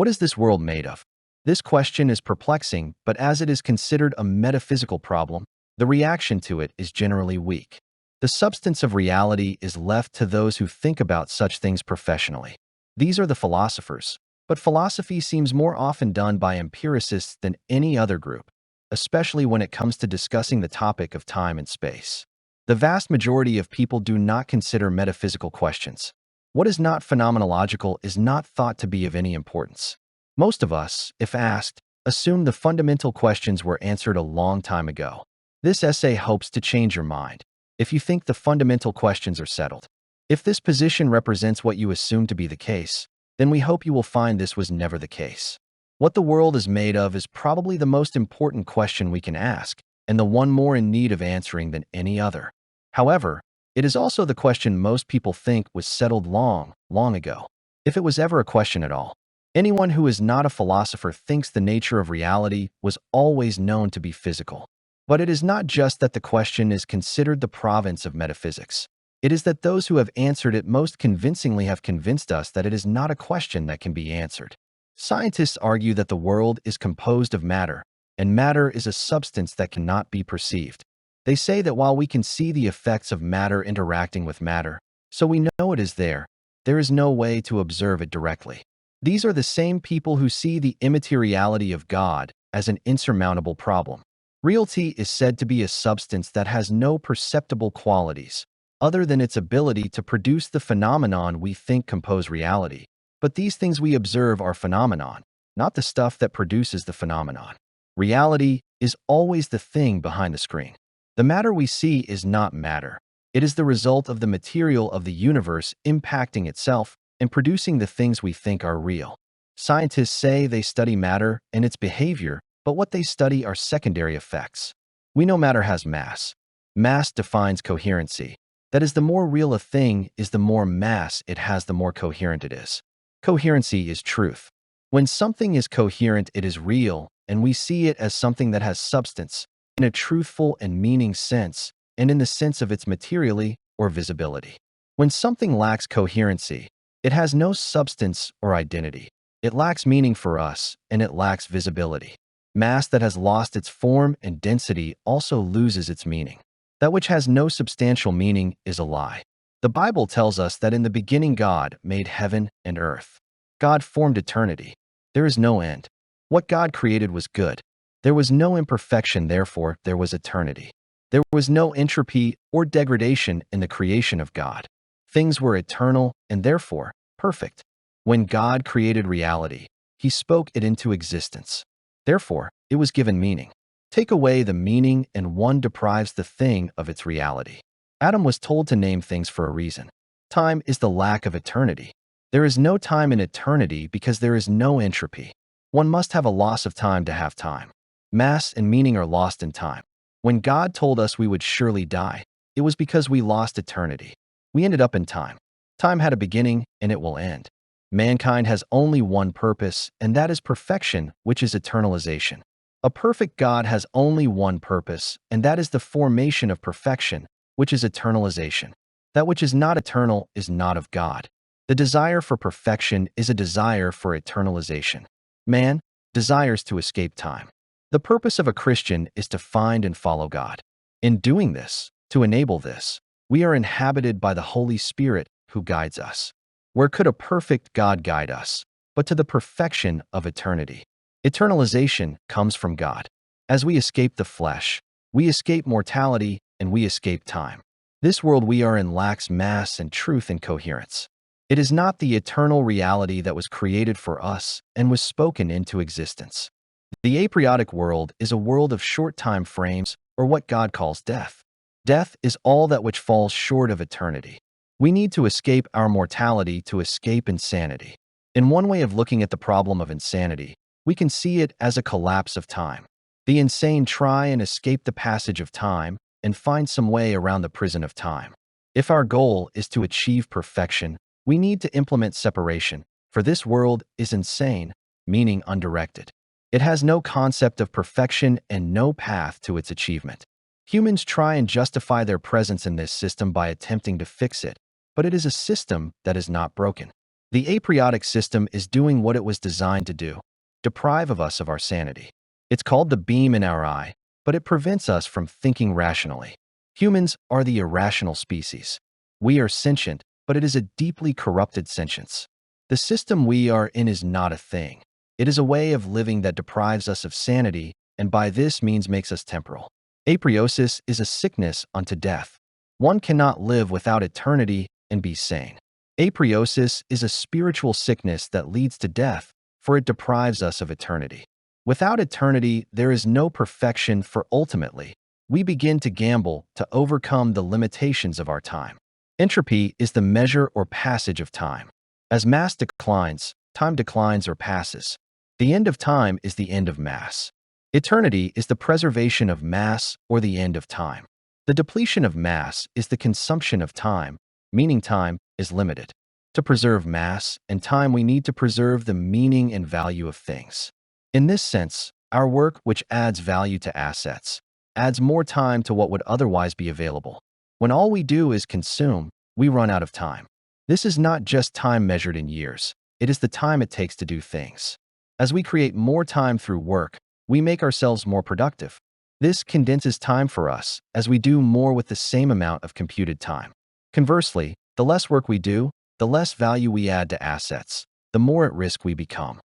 What is this world made of? This question is perplexing, but as it is considered a metaphysical problem, the reaction to it is generally weak. The substance of reality is left to those who think about such things professionally. These are the philosophers, but philosophy seems more often done by empiricists than any other group, especially when it comes to discussing the topic of time and space. The vast majority of people do not consider metaphysical questions. What is not phenomenological is not thought to be of any importance. Most of us, if asked, assume the fundamental questions were answered a long time ago. This essay hopes to change your mind if you think the fundamental questions are settled. If this position represents what you assume to be the case, then we hope you will find this was never the case. What the world is made of is probably the most important question we can ask, and the one more in need of answering than any other. However, it is also the question most people think was settled long, long ago, if it was ever a question at all. Anyone who is not a philosopher thinks the nature of reality was always known to be physical. But it is not just that the question is considered the province of metaphysics. It is that those who have answered it most convincingly have convinced us that it is not a question that can be answered. Scientists argue that the world is composed of matter, and matter is a substance that cannot be perceived. They say that while we can see the effects of matter interacting with matter, so we know it is there is no way to observe it directly. These are the same people who see the immateriality of God as an insurmountable problem. Reality is said to be a substance that has no perceptible qualities, other than its ability to produce the phenomenon we think compose reality. But these things we observe are phenomenon, not the stuff that produces the phenomenon. Reality is always the thing behind the screen. The matter we see is not matter. It is the result of the material of the universe impacting itself and producing the things we think are real. Scientists say they study matter and its behavior, but what they study are secondary effects. We know matter has mass. Mass defines coherency. That is, the more real a thing is, the more mass it has, the more coherent it is. Coherency is truth. When something is coherent, it is real, and we see it as something that has substance, in a truthful and meaning sense, and in the sense of its materiality or visibility. When something lacks coherency, it has no substance or identity. It lacks meaning for us, and it lacks visibility. Mass that has lost its form and density also loses its meaning. That which has no substantial meaning is a lie. The Bible tells us that in the beginning God made heaven and earth. God formed eternity. There is no end. What God created was good. There was no imperfection, therefore there was eternity. There was no entropy or degradation in the creation of God. Things were eternal and therefore perfect. When God created reality, He spoke it into existence. Therefore, it was given meaning. Take away the meaning and one deprives the thing of its reality. Adam was told to name things for a reason. Time is the lack of eternity. There is no time in eternity because there is no entropy. One must have a loss of time to have time. Mass and meaning are lost in time. When God told us we would surely die, it was because we lost eternity. We ended up in time. Time had a beginning and it will end. Mankind has only one purpose, and that is perfection, which is eternalization. A perfect God has only one purpose, and that is the formation of perfection, which is eternalization. That which is not eternal is not of God. The desire for perfection is a desire for eternalization. Man desires to escape time. The purpose of a Christian is to find and follow God. In doing this, to enable this, we are inhabited by the Holy Spirit who guides us. Where could a perfect God guide us, but to the perfection of eternity? Eternalization comes from God. As we escape the flesh, we escape mortality and we escape time. This world we are in lacks mass and truth and coherence. It is not the eternal reality that was created for us and was spoken into existence. The aperiodic world is a world of short time frames, or what God calls death. Death is all that which falls short of eternity. We need to escape our mortality to escape insanity. In one way of looking at the problem of insanity, we can see it as a collapse of time. The insane try and escape the passage of time and find some way around the prison of time. If our goal is to achieve perfection, we need to implement separation, for this world is insane, meaning undirected. It has no concept of perfection and no path to its achievement. Humans try and justify their presence in this system by attempting to fix it, but it is a system that is not broken. The aperiodic system is doing what it was designed to do, deprive of us of our sanity. It's called the beam in our eye, but it prevents us from thinking rationally. Humans are the irrational species. We are sentient, but it is a deeply corrupted sentience. The system we are in is not a thing. It is a way of living that deprives us of sanity, and by this means makes us temporal. Aperiosis is a sickness unto death. One cannot live without eternity and be sane. Aperiosis is a spiritual sickness that leads to death, for it deprives us of eternity. Without eternity, there is no perfection, for ultimately, we begin to gamble to overcome the limitations of our time. Entropy is the measure or passage of time. As mass declines, time declines or passes. The end of time is the end of mass. Eternity is the preservation of mass or the end of time. The depletion of mass is the consumption of time, meaning time is limited. To preserve mass and time, we need to preserve the meaning and value of things. In this sense, our work, which adds value to assets, adds more time to what would otherwise be available. When all we do is consume, we run out of time. This is not just time measured in years. It is the time it takes to do things. As we create more time through work, we make ourselves more productive. This condenses time for us, as we do more with the same amount of computed time. Conversely, the less work we do, the less value we add to assets, the more at risk we become.